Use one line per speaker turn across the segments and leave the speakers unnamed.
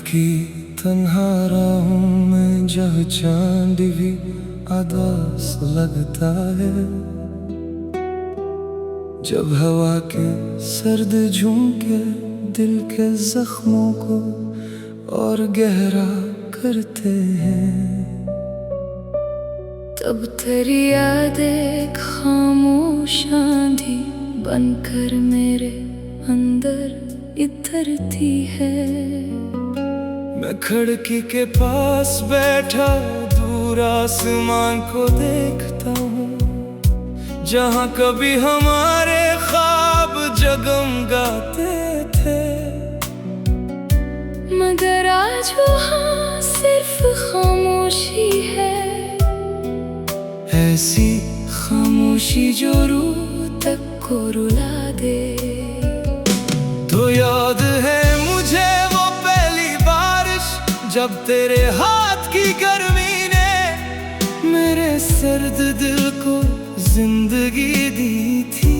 की तन्हा राहों में जहाँ चांद भी आदास लगता है, जब हवा के सर्द झोंके दिल के जख्मों को और गहरा करते हैं।
तब तेरी याद एक खामोश आंधी बनकर मेरे अंदर इतरती है।
मैं खिड़की के पास बैठा दूर आसमान को देखता हूँ, जहाँ कभी हमारे ख्वाब जगमगाते थे।
मगर आज वहाँ सिर्फ खामोशी है,
ऐसी
खामोशी जो रूह तक को रुला दे।
तो याद है मुझे वो पहली बारिश, जब तेरे हाथ की गर्मी ने मेरे सर्द दिल को जिंदगी दी थी।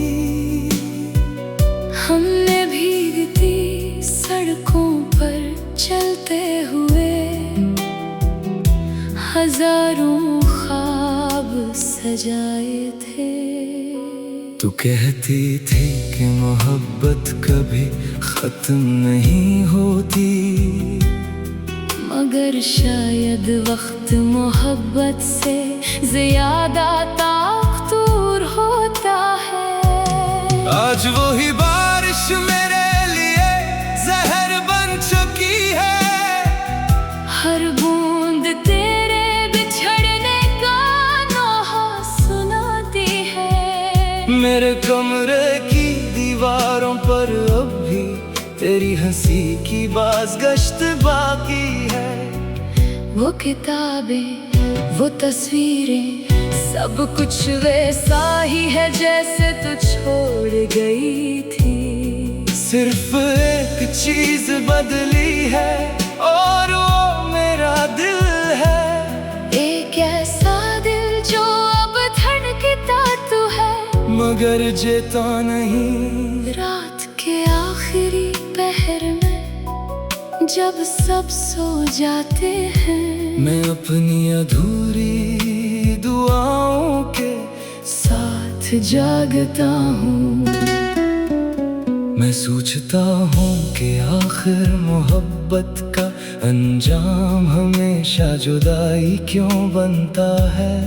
हमने भीगती सड़कों पर चलते हुए हजारों ख्वाब सजाए थे।
तू कहती थी कि मोहब्बत कभी खत्म नहीं होती,
मगर शायद वक्त मोहब्बत से ज्यादा ताकतूर होता है।
आज वही बारिश मेरे लिए जहर बन चुकी है,
हर बूंद तेरे बिछड़ने का नोहा सुनाती है।
मेरे कमरे की दीवारों पर अब भी तेरी हंसी की बाज़गश्त बाकी है।
वो किताबें, वो तस्वीरें, सब कुछ वैसा ही है जैसे तू छोड़ गई थी।
सिर्फ एक चीज बदली है और वो मेरा दिल है।
एक ऐसा दिल जो अब धड़कता तू है,
मगर जीता नहीं।
रात के आखिरी पहर में जब सब सो जाते हैं,
मैं अपनी अधूरी दुआओं के
साथ जागता हूँ।
मैं सोचता हूँ कि आखिर मोहब्बत का अंजाम हमेशा जुदाई क्यों बनता है।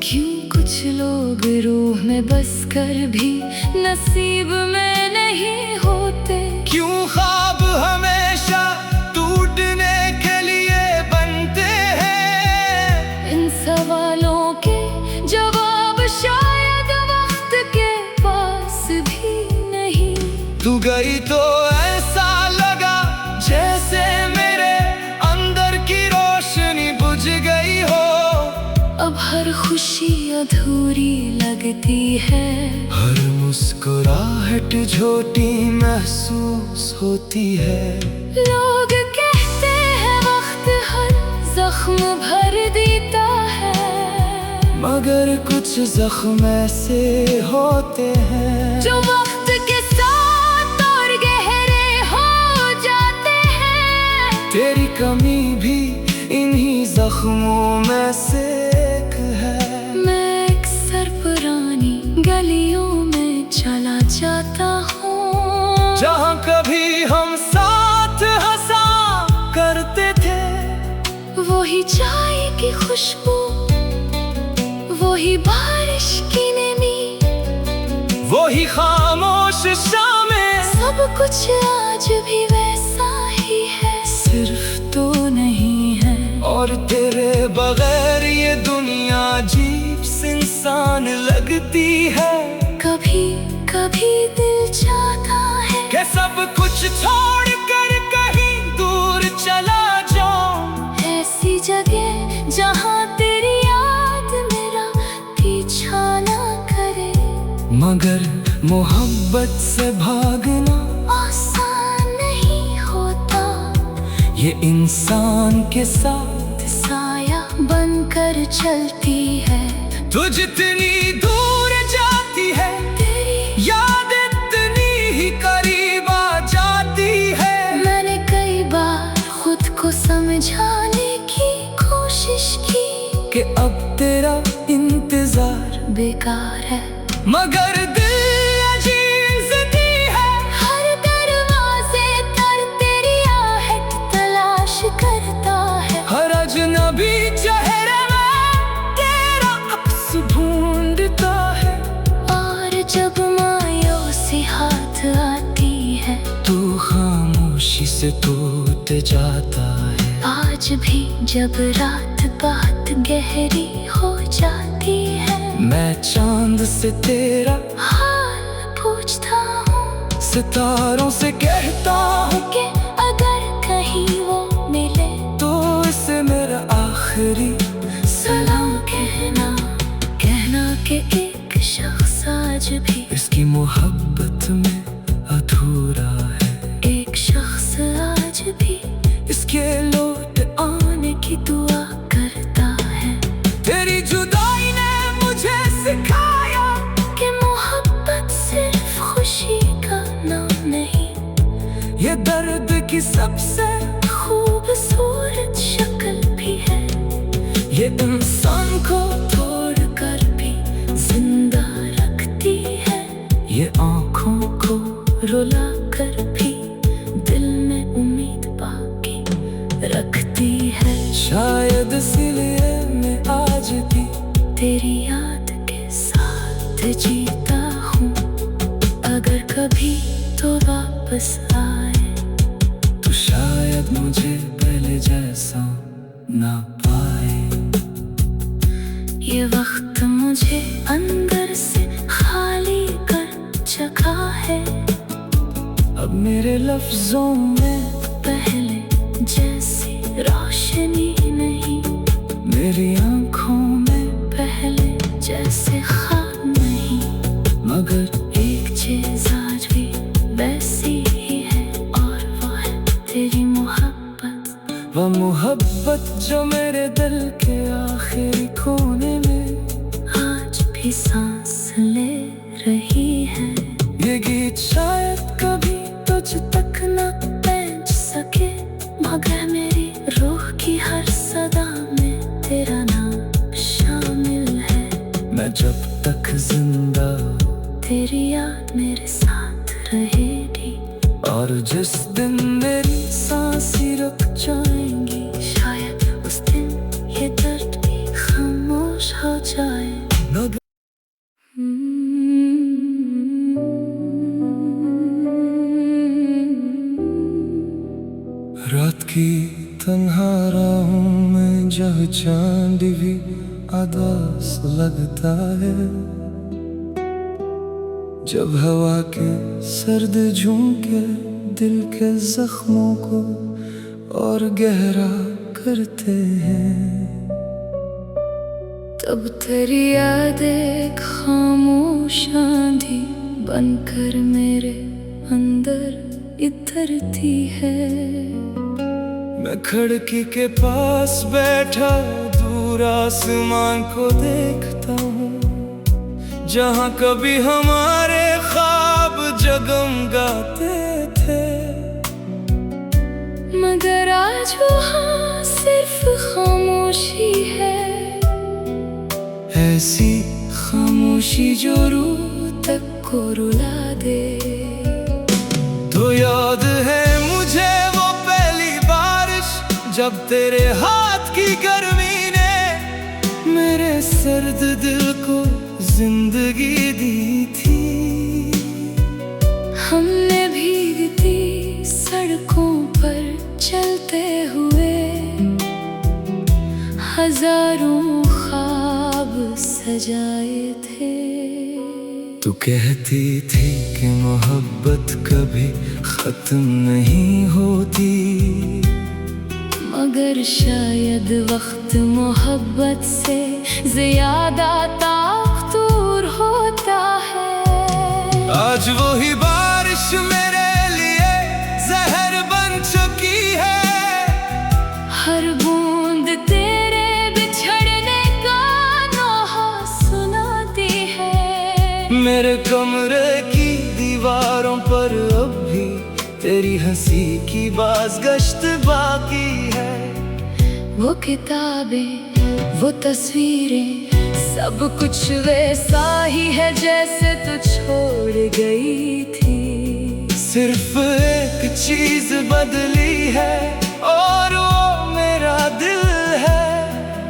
क्यों कुछ लोग रूह में बस कर भी नसीब में नहीं होते।
क्यों ख्वाब हमेशा टूटने के लिए बनते हैं।
इन सवालों के जवाब शायद वक्त के पास भी नहीं।
तू गई तो ऐसा लगा जैसे मेरे अंदर की रोशनी बुझ गई हो।
अब हर खुशी अधूरी लगती है,
हर मुस्कुराहट झूठी महसूस होती है।
लोग कहते हैं वक्त हर जख्म भर देता है,
मगर कुछ जख्म ऐसे होते हैं
जो वक्त के साथ और गहरे हो जाते हैं।
तेरी कमी भी इन्हीं जख्मों में से एक है।
मैं अक्सर पुरानी गलियों में चला जाता हूँ,
जहाँ कभी हम साथ हंसा करते थे।
वही चाय की खुशबू, वही बारिश की नमी,
वही खामोश शामें,
सब कुछ आज भी वैसा ही है। सिर्फ तो नहीं है,
और तेरे बगैर ये दुनिया अजीब सी इंसान लगती है।
कभी कभी दिल चाहता है
कि सब कुछ छोड़ कर कहीं दूर चला जाऊं,
ऐसी जगह जहाँ तेरी याद मेरा पीछा ना करे।
मगर मोहब्बत से भागना
आसान नहीं होता,
ये इंसान के साथ
साया बनकर चलती है।
तू जितनी दूर जाती है,
तेरी
याद इतनी ही करीब आ जाती है।
मैंने कई बार खुद बेकार है।
मगर दिल अजीब ज़िद्दी है,
हर दरवाजे पर तेरी आहट तलाश करता है।
हर अजनबी चेहरे में तेरा अक्स ढूंढता है।
और जब मायूसी हाथ आती है
तू खामोशी से टूट जाता है।
आज भी जब रात बात गहरी हो जाती है,
मैं चांद से तेरा
हाल पूछता हूँ,
सितारों से कहता हूँ
कि अगर कहीं वो मिले
तो इसे मेरा आखिरी
सलाम कहना। कहना कि एक शख्स आज भी
इसकी मोहब्बत में अधूरा है।
एक शख्स आज भी
इसके लौट
आने की दुआ करता है।
तेरी जुदाई ने मुझे सिखाया
कि मोहब्बत सिर्फ खुशी का नाम नहीं,
ये दर्द की सबसे
खूबसूरत शक्ल भी है।
ये इंसान को
तोड़ कर भी जिंदा रखती है,
ये आँखों को
रुला कर भी दिल में उम्मीद बाकी रखती है।
शायद इसलिए मैं आज भी
तेरी याद के साथ जीता हूँ। अगर कभी तो वापस आए
तो शायद मुझे पहले जैसा ना पाए।
ये वक्त मुझे अंदर से खाली कर चुका है।
अब मेरे लफ्जों में
पहले जैसी रोशनी नहीं,
मेरी आँखों में
पहले जैसे ख्वाब नहीं,
मगर
एक चीज आज भी वैसी ही है और वो है तेरी मोहब्बत।
वो मोहब्बत जो मेरे दिल के आखिरी कोने में
आज भी सांस ले रही है।
ये गीत शायद कभी तुझ तक न
पहुंच सके, मगर मेरी रूह की हर सदा में तेरा नाम शामिल है।
मैं जब तक जिंदा
तेरी याद मेरे साथ रहेगी,
और जिस दिन मेरी सांसें रुक जाएंगी
शायद उस दिन ये दर्द भी खामोश हो जाए।
रात की तन्हा राहों में जब चांद भी आदास लगता है, जब हवा के सर्द झोंके दिल के जख्मों को और गहरा करते हैं।
तब तेरी याद एक खामोश आंधी बनकर मेरे अंदर इतरती है।
मैं खिड़की के पास बैठा दूर आसमान को देखता हूँ, जहाँ कभी हमारे ख्वाब जगमगाते थे।
मगर आज वहाँ सिर्फ खामोशी है,
ऐसी
खामोशी जो रूह तक को रुला दे।
तो याद है मुझे वो पहली बारिश, जब तेरे हाथ की गर्मी ने मेरे सर्द दिल को जिंदगी दी थी।
हमने भीगती सड़कों पर चलते हुए हजारों ख्वाब सजाए थे।
तू कहती थी कि मोहब्बत कभी खत्म नहीं होती,
मगर शायद वक्त मोहब्बत से ज्यादा ताकतूर होता है।
आज वही बारिश मेरे लिए जहर बन चुकी है।
हर बूंद तेरे बिछड़ने का नोहा सुनाती है।
मेरे कमरे की दीवारों पर अब भी तेरी हंसी की बाज़गश्त बाकी है।
वो किताबें, वो तस्वीरें सब कुछ वैसा ही है जैसे तू छोड़ गई थी।
सिर्फ एक चीज बदली है और वो मेरा दिल है।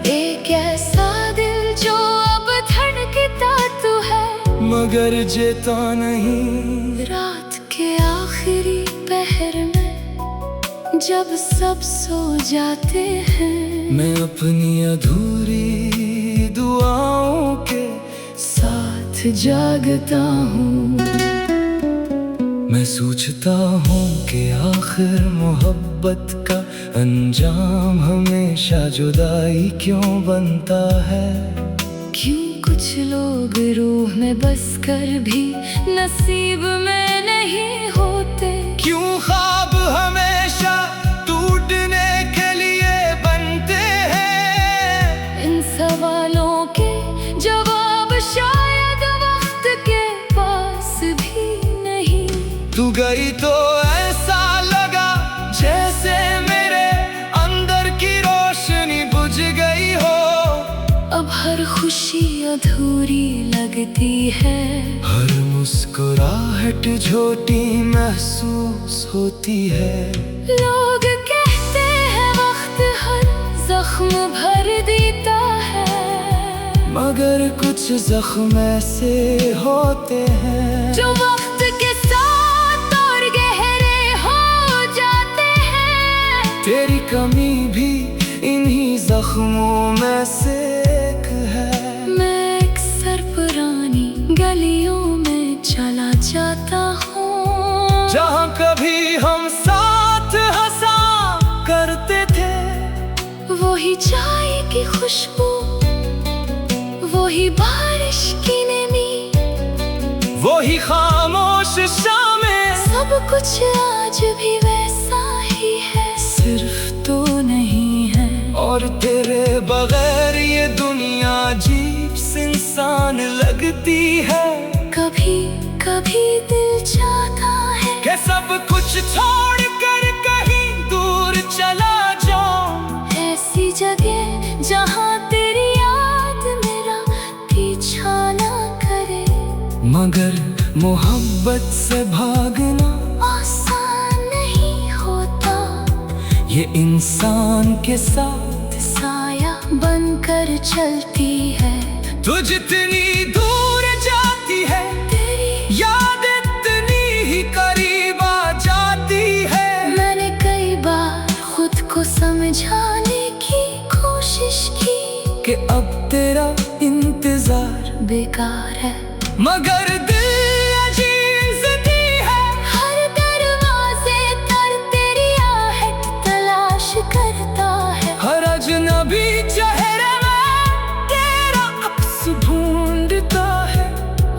एक ऐसा दिल जो अब धड़कता तू है,
मगर जीता नहीं।
रात के आखिरी पहर में जब सब सो जाते हैं,
मैं अपनी अधूरी दुआओं के
साथ जागता हूँ।
मैं सोचता हूँ कि आखिर मोहब्बत का अंजाम हमेशा जुदाई क्यों बनता है।
क्यों कुछ लोग रूह में बस कर भी नसीब में नहीं होते।
क्यों ख्वाब हमेशा टूटने के लिए बनते हैं।
इन सवालों के जवाब शायद वक्त के पास भी नहीं।
तू गई तो ऐसा लगा जैसे मेरे अंदर की रोशनी बुझ गई हो।
अब हर खुशी अधूरी लगती है,
हर मुस्कुराहट झूठी महसूस होती है।
लोग कहते हैं वक्त हर जख्म भर देता है,
मगर कुछ जख्म ऐसे होते हैं
जो वक्त के साथ और गहरे हो जाते हैं।
तेरी कमी भी इन्हीं जख्मों में से एक है।
मैं अक्सर पुरानी गलियों में चला जाता हूँ,
जहाँ कभी हम साथ हंसा करते थे।
वही चाय की खुशबू, वही बारिश की नमी,
वही खामोश शामें,
सब कुछ आज भी वैसा ही है। सिर्फ तो नहीं है,
और तेरे बगैर ये दुनिया अजीब सी इंसान लगती है।
कभी कभी दिल चाहता है
कि सब कुछ छोड़ कर कहीं दूर चला जाऊं।
ऐसी जगह जहाँ तेरी याद मेरा पीछा ना करे।
मगर मोहब्बत से भागना
आसान नहीं होता,
ये इंसान के साथ
साया बनकर चलती है।
तू जितनी दूर जाती है,
तेरी
याद इतनी ही करीब आ जाती है।
मैंने कई बार खुद को समझाने की कोशिश की
कि अब तेरा इंतजार
बेकार है,
मगर दिल अजीब ज़िद्दी है।
हर दरवाजे पर तेरी आहट तलाश करता है।
हर अजनबी चेहरे में तेरा अक्स ढूंढता है।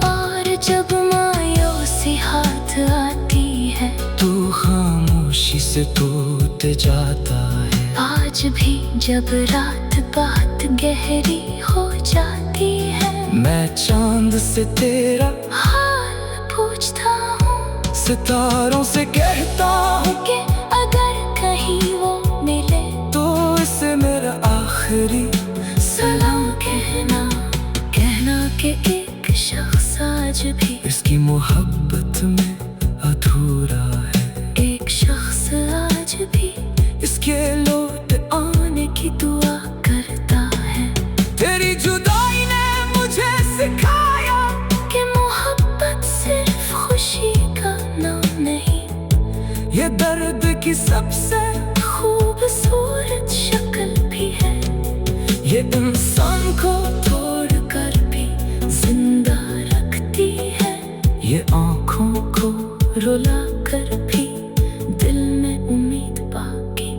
और जब मायूसी हाथ आती है,
तू खामोशी से टूट जाता है।
आज भी जब रात बात गहरी हो जाती है,
मैं चांद से तेरा
हाल पूछता हूँ,
सितारों से कहता हूँ
कि अगर कहीं वो मिले
तो इसे मेरा आखिरी
सलाम कहना। कहना कि एक शख्स आज भी
इसकी मोहब्बत में अधूरा है।
एक शख्स आज भी
इसके लौट
आने की दुआ करता है।
तेरी जुदाई ने मुझे सिखाया
कि मोहब्बत सिर्फ खुशी का नाम नहीं,
ये दर्द की सबसे
खूबसूरत शक्ल भी है।
ये इंसान को
तोड़ कर भी जिंदा रखती है,
ये आँखों को
रुला कर भी दिल में उम्मीद बाकी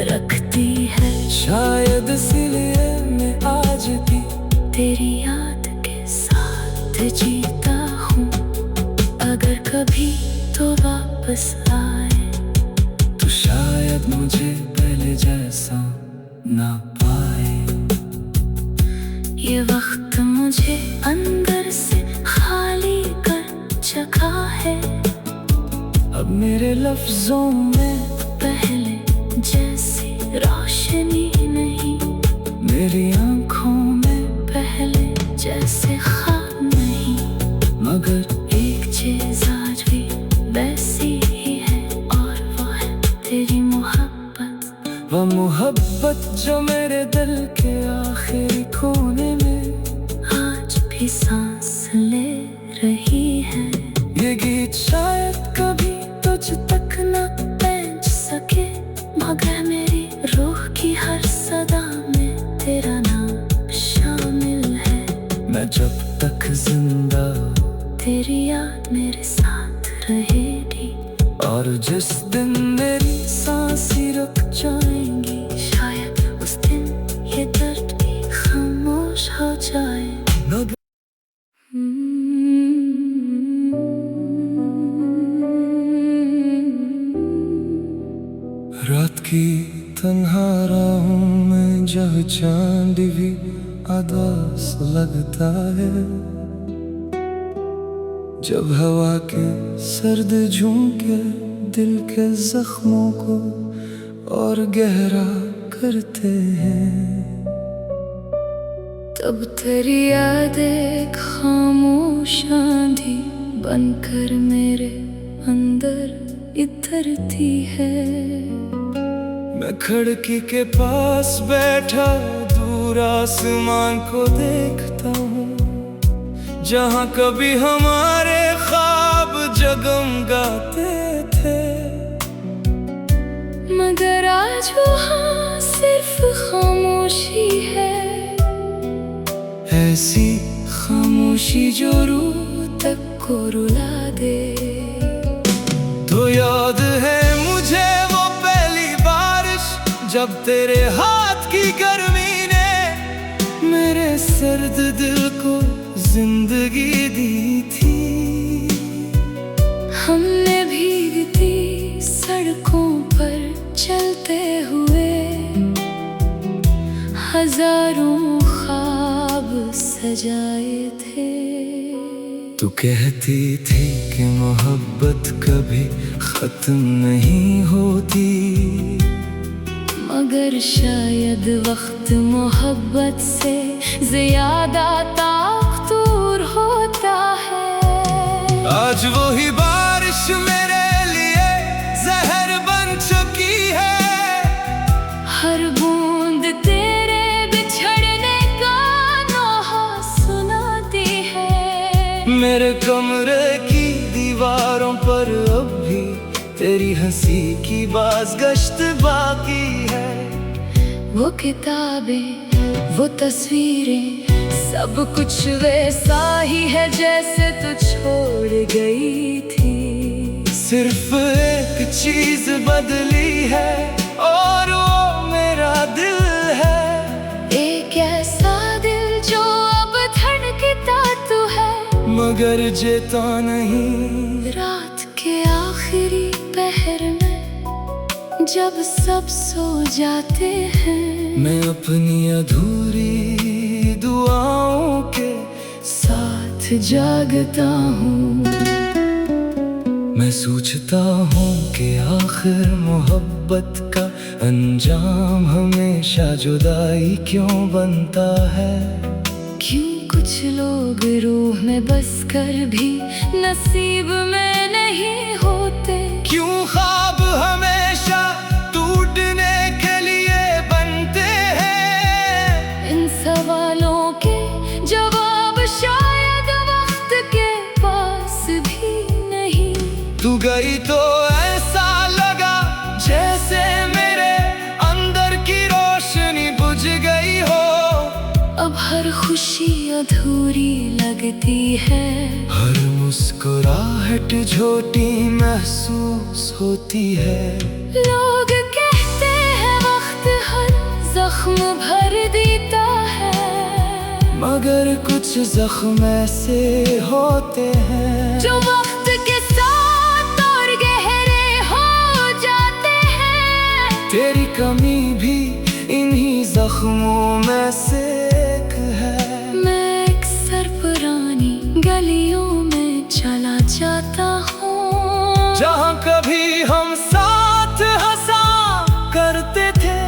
रखती है।
शायद इसलिए मैं आज भी
तेरी याद के साथ जीता हूँ। अगर कभी तो वापस आए,
तो शायद मुझे पहले जैसा ना पाए।
ये वक्त मुझे अंदर से खाली कर चुका है।
अब मेरे लफ्जों में
पहले जैसी रोशनी नहीं,
मेरी आँखों में
पहले मगर एक चीज आज भी वैसी ही है, और वो है तेरी मोहब्बत।
वो मोहब्बत जो मेरे दिल के आखिरी कोने में
आज भी सांस ले रही है।
ये गीत शायद कभी तुझ तक न
पहुंच सके, मगर मेरी रूह की हर सदा में तेरा नाम शामिल है।
मैं जब तक जिंदा
तेरी याद मेरे साथ रहेगी,
और जिस दिन मेरी सांसें रुक जाएंगी,
शायद उस दिन ये दर्द भी खामोश हो जाए।
रात की तन्हा राहों में जब चांद भी आदास लगता है, जब हवा के सर्द झोंके दिल के जख्मों को और गहरा करते हैं,
तब तेरी याद एक खामोश आंधी बनकर मेरे अंदर इतरती है।
मैं खिड़की के पास बैठा दूर आसमान को देखता हूँ, जहाँ कभी हमारे ख्वाब जगमगाते थे,
मगर आज वहाँ सिर्फ खामोशी है।
ऐसी
खामोशी जो रूह तक को रुला दे।
तो याद है मुझे वो पहली बारिश, जब तेरे हाथ की गर्मी ने मेरे सर्द दिल को जिंदगी दी थी।
हमने भीगती सड़कों पर चलते हुए हजारों ख्वाब सजाए थे।
तू कहती थी कि मोहब्बत कभी खत्म नहीं होती,
मगर शायद वक्त मोहब्बत से ज्यादा ताकतूर होता है।
आज वही बारिश मेरे लिए जहर बन चुकी है,
हर बूंद तेरे बिछड़ने का नोहा सुनाती है।
मेरे कमरे की दीवारों पर अब भी तेरी हंसी की बाज़गश्त बाकी है।
वो किताबें, वो तस्वीरें, सब कुछ वैसा ही है जैसे तू छोड़ गई थी।
सिर्फ एक चीज बदली है, और वो मेरा दिल है।
एक ऐसा दिल जो अब धड़कता तो है,
मगर जीता नहीं।
रात के आखिरी पहर में जब सब सो जाते हैं,
मैं अपनी अधूरी दुआओं के
साथ जागता हूँ।
मैं सोचता हूँ कि आखिर मोहब्बत का अंजाम हमेशा जुदाई क्यों बनता है।
क्यों कुछ लोग रूह में बस कर भी नसीब में नहीं होते।
क्यों ख्वाब हमेशा टूटने के लिए बनते हैं।
इन सवालों के जवाब शायद वक्त के पास भी नहीं।
तू गई तो ऐसा लगा जैसे मेरे अंदर की रोशनी बुझ गई हो।
अब हर खुशी अधूरी लगती है,
हर मुस्कुराहट झूठी महसूस होती है।
लोग कहते हैं वक्त हर जख्म भर देता है,
मगर कुछ जख्म ऐसे होते हैं
जो वक्त के साथ और गहरे हो जाते हैं।
तेरी कमी भी इन्हीं जख्मों में से एक है।
मैं अक्सर पुरानी गलियों में चला जाता हूँ,
जहाँ कभी हम साथ हंसा करते थे।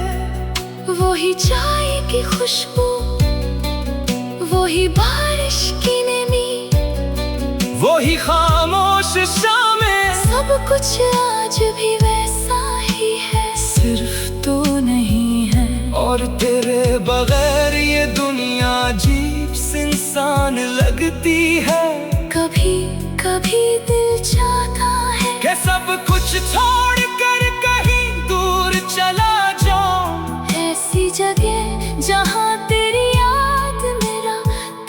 वही चाय की खुशबू, वही बारिश की नमी,
वही खामोश शामें।
सब कुछ आज भी वैसा ही है, सिर्फ तो नहीं है।
और तेरे बगैर ये दुनिया अजीब सी इंसान लगती है।
कभी कभी दिल चाहता है
कि सब कुछ छोड़ कर कहीं दूर चला जाऊं,
ऐसी जगह जहाँ तेरी याद मेरा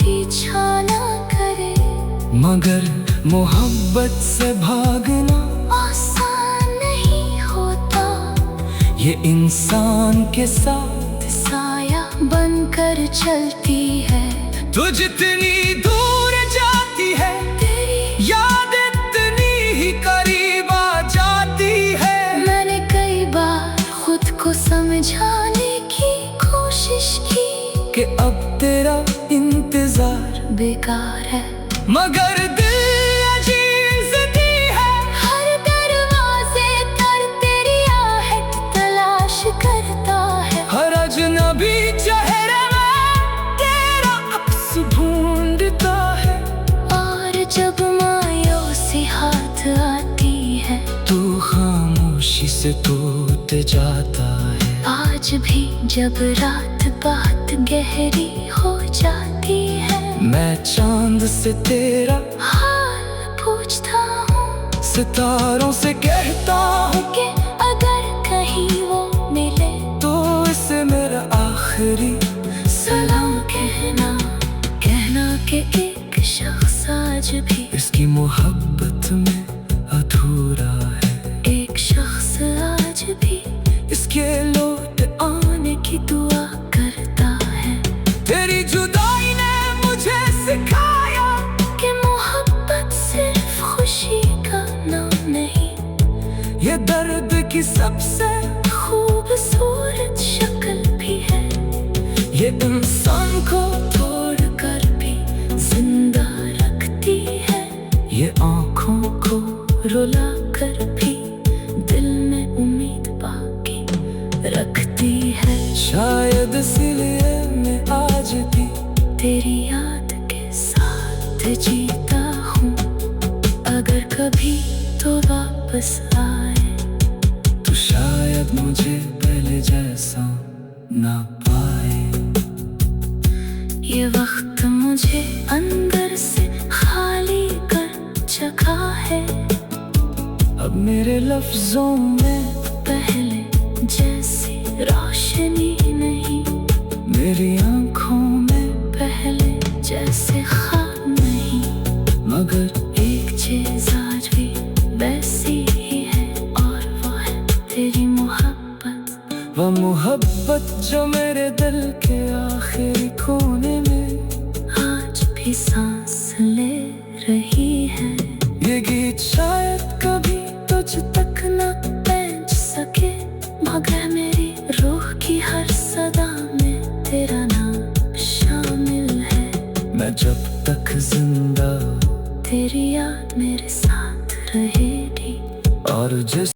पीछा ना करे।
मगर मोहब्बत से भागना
आसान नहीं होता,
ये इंसान के साथ
साया बनकर चलती है।
तू जितनी दूर जाती है
तेरी
याद इतनी ही करीब आ जाती है।
मैंने कई बार खुद को समझाने की कोशिश की
कि अब तेरा इंतजार
बेकार है,
मगर दिल अजीब ज़िद्दी है।
हर दरवाजे पर तेरी आहट तलाश करता है।
हर अजनबी चेहरे में तेरा अक्स ढूंढता है।
और जब मायूसी हाथ आती है,
तू खामोशी से टूट जाता है।
आज भी जब रात बात गहरी हो जाती है,
मैं चांद से तेरा
हाल पूछता हूँ,
सितारों से कहता हूँ
कि अगर कहीं वो मिले
तो इसे मेरा आखिरी
सलाम कहना। कहना कि एक शख्स आज भी
इसकी मोहब्बत में अधूरा है।
एक शख्स आज भी
इसके लौट
आने की दुआ करता है।
तेरी जुदाई ने मुझे सिखाया
कि मोहब्बत सिर्फ खुशी का नाम नहीं,
ये दर्द की सबसे
खूबसूरत शक्ल भी है।
ये इंसान को
तोड़ कर भी जिंदा रखती है,
ये आँखों को
रुला कर भी दिल में उम्मीद बाकी रखती है।
शायद इसलिए मैं आज भी
तेरी याद के साथ जीता हूँ, अगर कभी तो वापस आए।
तो शायद मुझे पहले जैसा ना पाए।
ये वक्त मुझे अंदर से खाली कर चुका है,
अब मेरे लफ्जों में
पहले जैसी रोशनी नहीं,
मेरी आँखों में
पहले जैसे ख्वाब नहीं।
मगर
एक चीज आज भी वैसी ही है, और वो है तेरी मोहब्बत।
वह मोहब्बत जो मेरे दिल के आखिरी कोने में
आज भी सांस ले रही है।
ये गीत शायद कभी तुझ तक न
पहुंच सके, मगर मेरी रूह की हर सदा में तेरा नाम शामिल है।
मैं जब तक जिंदा
तेरी याद मेरे साथ रहेगी।
और जिस